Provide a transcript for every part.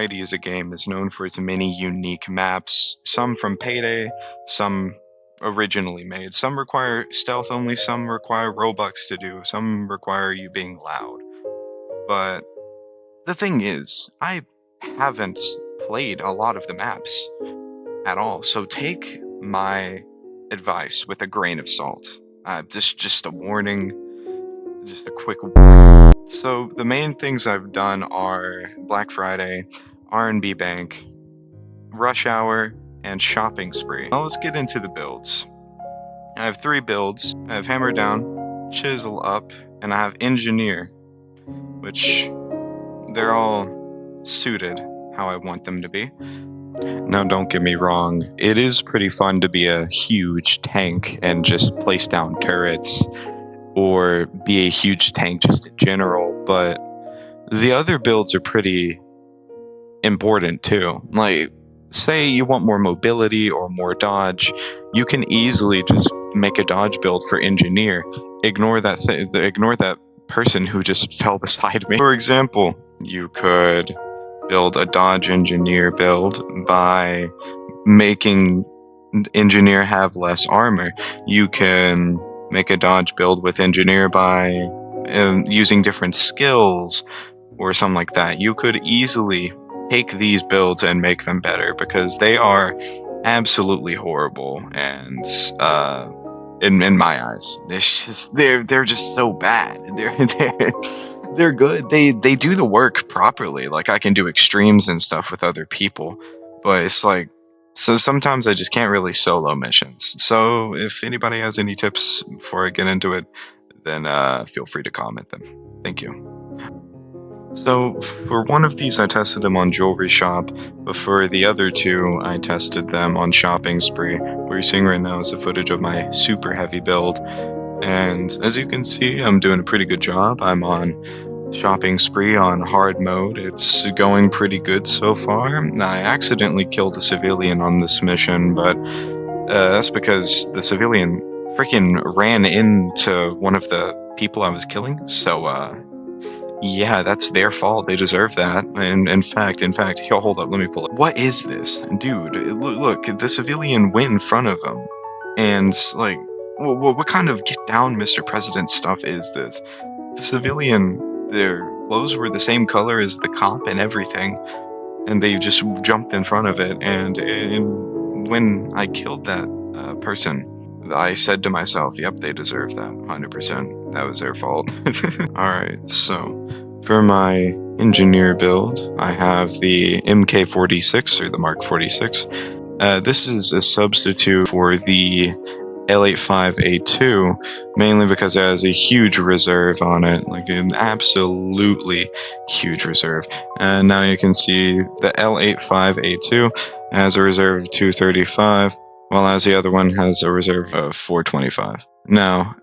Notoriety as a game is known for its many unique maps, some from Payday, some originally made. Some require stealth only, some require Robux to do, some require you being loud. But the thing is, I haven't played a lot of the maps at all, so take my advice with a grain of salt. Just a warning, just a quick. So the main things I've done are Black Friday, R&B Bank, Rush Hour, and Shopping Spree. Now let's get into the builds. I have 3 builds. I have Hammer Down, Chisel Up, and I have Engineer, which they're all suited how I want them to be. Now, don't get me wrong, it is pretty fun to be a huge tank and just place down turrets, or be a huge tank just in general, but the other builds are pretty important too. Like, say you want more mobility or more dodge, you can easily just make a dodge build for Engineer. Ignore that person who just fell beside me. For example, you could build a dodge Engineer build by making Engineer have less armor. You can make a dodge build with Engineer by using different skills or something like that. You could easily take these builds and make them better, because they are absolutely horrible, and in my eyes, it's just they're just so bad. They're good. They do the work properly. Like, I can do extremes and stuff with other people, but it's like, so sometimes I just can't really solo missions. So if anybody has any tips before I get into it, then feel free to comment them. Thank you. So for one of these, I tested them on Jewelry Shop, but for the other 2, I tested them on Shopping Spree. What you're seeing right now is the footage of my super heavy build, and as you can see, I'm doing a pretty good job. I'm on Shopping Spree on hard mode. It's going pretty good so far. I accidentally killed a civilian on this mission, but that's because the civilian freaking ran into one of the people I was killing, so yeah, that's their fault. They deserve that. And in fact, here, hold up, let me pull it. What is this? Dude, look, the civilian went in front of him. And, like, what kind of get down, Mr. President stuff is this? The civilian, their clothes were the same color as the cop and everything, and they just jumped in front of it. And when I killed that person, I said to myself, yep, they deserve that, 100%. That was their fault. Alright, so for my Engineer build, I have the MK46, or the Mark 46. This is a substitute for the L85A2, mainly because it has a huge reserve on it, like an absolutely huge reserve. And now you can see the L85A2 has a reserve of 235, while as the other one has a reserve of 425. Now,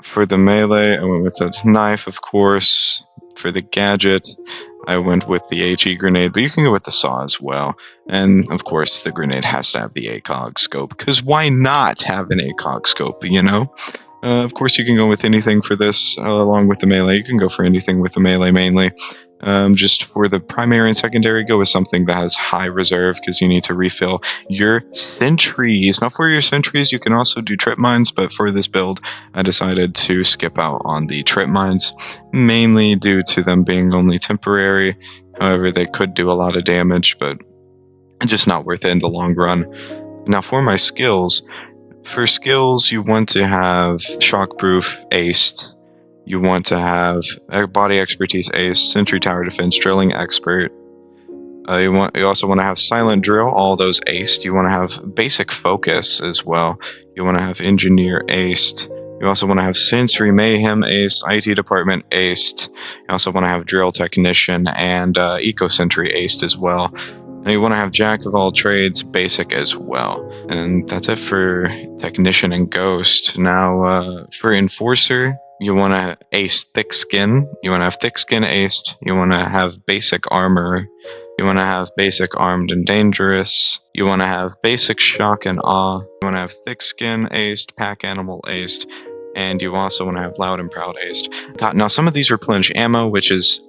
for the melee, I went with the knife, of course. For the gadget, I went with the HE grenade, but you can go with the saw as well. And, of course, the grenade has to have the ACOG scope, because why not have an ACOG scope, you know? Of course, you can go with anything for this, along with the melee. You can go for anything with the melee, mainly. Just for the primary and secondary, go with something that has high reserve, because you need to refill your sentries. Now, for your sentries, you can also do trip mines, but for this build, I decided to skip out on the trip mines, mainly due to them being only temporary. However, they could do a lot of damage, but just not worth it in the long run. Now, for my skills, for skills, you want to have Shockproof aced. You want to have Body Expertise ace, Sentry Tower Defense, Drilling Expert. You also want to have Silent Drill, all those aced. You want to have Basic Focus as well. You want to have Engineer aced. You also want to have Sensory Mayhem aced, IT Department aced. You also want to have Drill Technician and Eco Sentry aced as well. And you want to have Jack of all trades, basic as well. And that's it for Technician and Ghost. Now, for Enforcer, you want to ace Thick Skin. You want to have Thick Skin aced. You want to have basic armor. You want to have basic armed and dangerous. You want to have basic shock and awe. You want to have Thick Skin aced, Pack Animal aced. And you also want to have Loud and Proud aced. Now, some of these replenish ammo, which is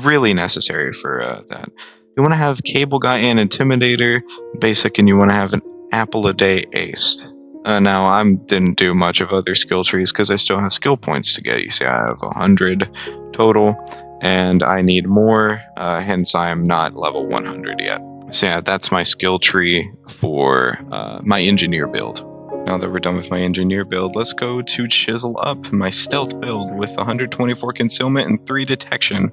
really necessary for that. You want to have Cable Guy and Intimidator basic, and you want to have an Apple a Day aced. Now, I didn't do much of other skill trees because I still have skill points to get. You see, I have 100 total, and I need more, hence I am not level 100 yet. So yeah, that's my skill tree for my engineer build. Now that we're done with my engineer build, let's go to chisel up my stealth build with 124 concealment and 3 detection.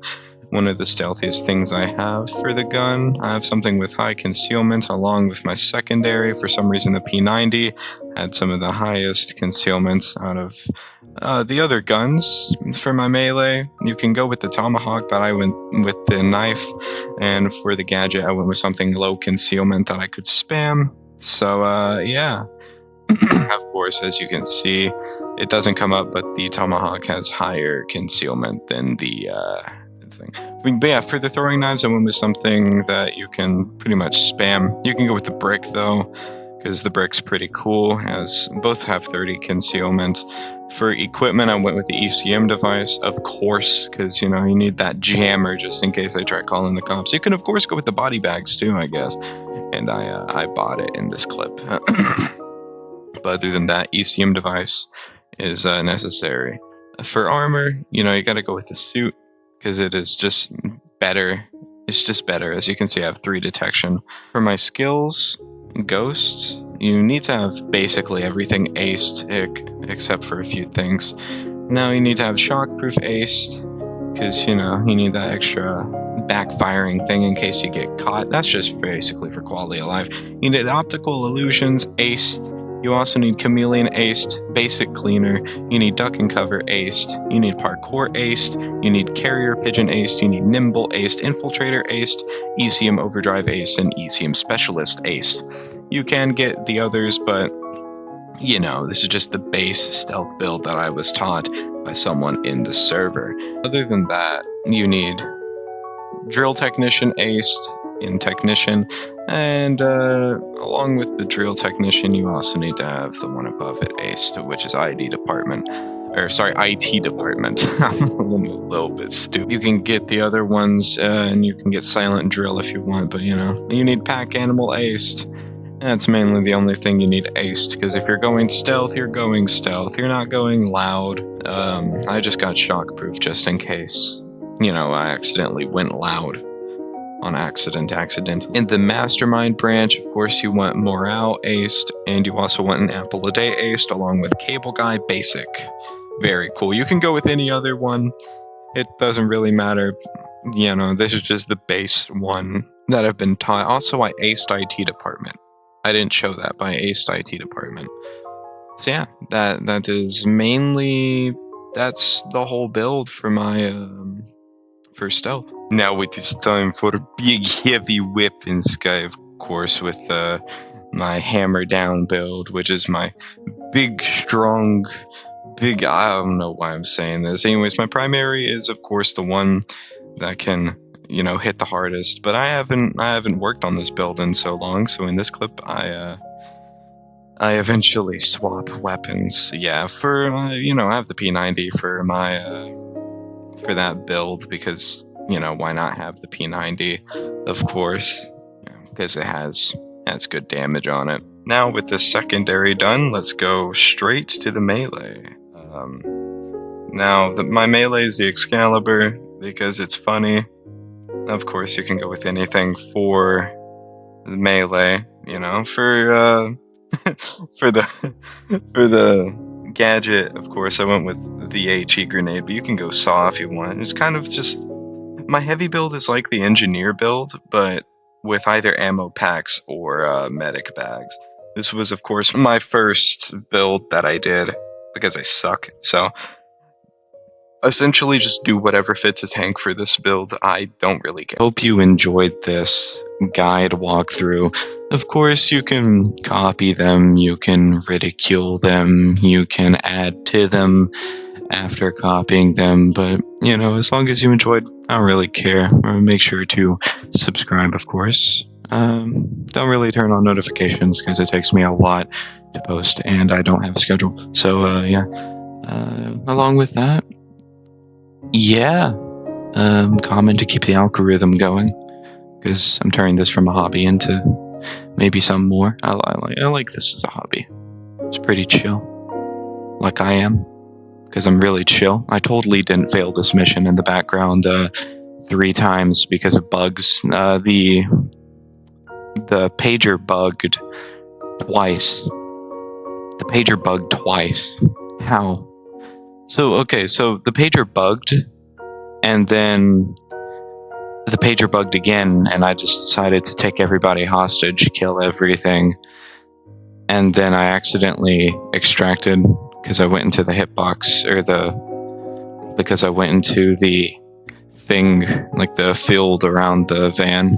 One of the stealthiest things I have for the gun. I have something with high concealment along with my secondary. For some reason, the P90 had some of the highest concealment out of the other guns. For my melee, you can go with the tomahawk, but I went with the knife. And for the gadget, I went with something low concealment that I could spam. So, yeah. Of course, as you can see, it doesn't come up, but the tomahawk has higher concealment than the thing. But yeah, for the throwing knives, I went with something that you can pretty much spam. You can go with the brick though, because the brick's pretty cool. As both have 30 concealment. For equipment, I went with the ECM device, of course, because you know you need that jammer just in case they try calling the cops. You can of course go with the body bags too, I guess. And I bought it in this clip. But other than that, ECM device is necessary. For armor, you know, you got to go with the suit because it is just better. It's just better. As you can see, I have 3 detection. For my skills, ghosts, you need to have basically everything aced except for a few things. Now you need to have shockproof aced because, you know, you need that extra backfiring thing in case you get caught. That's just basically for quality of life. You need optical illusions aced. You also need chameleon aced, basic cleaner, you need duck and cover aced, you need parkour aced, you need carrier pigeon aced, you need nimble aced, infiltrator aced, ECM overdrive aced, and ECM specialist aced. You can get the others, but you know, this is just the base stealth build that I was taught by someone in the server. Other than that, you need drill technician aced in technician, and along with the drill technician, you also need to have the one above it aced, which is ID department. Or sorry, IT department. I'm a little bit stupid. You can get the other ones, and you can get silent drill if you want, but you know, you need pack animal aced. That's mainly the only thing you need aced, because if you're going stealth, you're going stealth. You're not going loud. I just got shockproof just in case, you know, I accidentally went loud on accident. In the mastermind branch, of course, you want morale aced, and you also want an apple a day aced, along with cable guy basic. Very cool. You can go with any other one. It doesn't really matter. You know, this is just the base one that I've been taught. Also, I aced IT department. I didn't show that, but I aced IT department. So yeah, that is mainly, that's the whole build for my for stealth. Now it is time for big heavy weapons guy, of course, with my hammer down build, which is my big strong I don't know why I'm saying this. Anyways, my primary is of course the one that can, you know, hit the hardest, but I haven't worked on this build in so long, so in this clip I eventually swap weapons. Yeah, for you know, I have the P90 for my for that build because, you know, why not have the P90, of course, because it has good damage on it. Now with the secondary done, let's go straight to the melee. Now my melee is the Excalibur because it's funny. Of course, you can go with anything for the melee, you know, for for the gadget, of course, I went with the HE grenade, but you can go saw if you want. It's kind of just, my heavy build is like the engineer build, but with either ammo packs or medic bags. This was, of course, my first build that I did because I suck. So essentially just do whatever fits a tank for this build. I don't really care. Hope you enjoyed this guide walkthrough. Of course, you can copy them, you can ridicule them, you can add to them after copying them, but you know, as long as you enjoyed, I don't really care. Make sure to subscribe, of course. Don't really turn on notifications because it takes me a lot to post and I don't have a schedule. So yeah, along with that, yeah, comment to keep the algorithm going. because I'm turning this from a hobby into maybe some more. I like this as a hobby. It's pretty chill, like I am, because I'm really chill. I totally didn't fail this mission in the background 3 times because of bugs. The pager bugged twice. The pager bugged twice. How? So the pager bugged, and then the pager bugged again, and I just decided to take everybody hostage, kill everything, and then I accidentally extracted because I went into the hitbox, because I went into the thing, like the field around the van.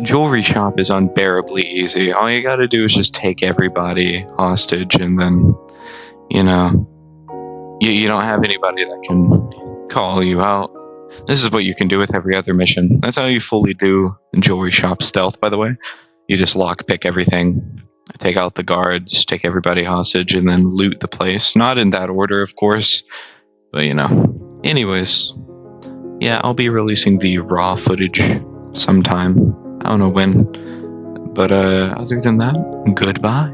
Jewelry shop is unbearably easy. All you gotta do is just take everybody hostage, and then, you don't have anybody that can call you out. This is what you can do with every other mission. That's how you fully do jewelry shop stealth, by the way. You just lockpick everything, take out the guards, take everybody hostage, and then loot the place. Not in that order, of course, but Anyways, yeah, I'll be releasing the raw footage sometime. I don't know when, but other than that, goodbye.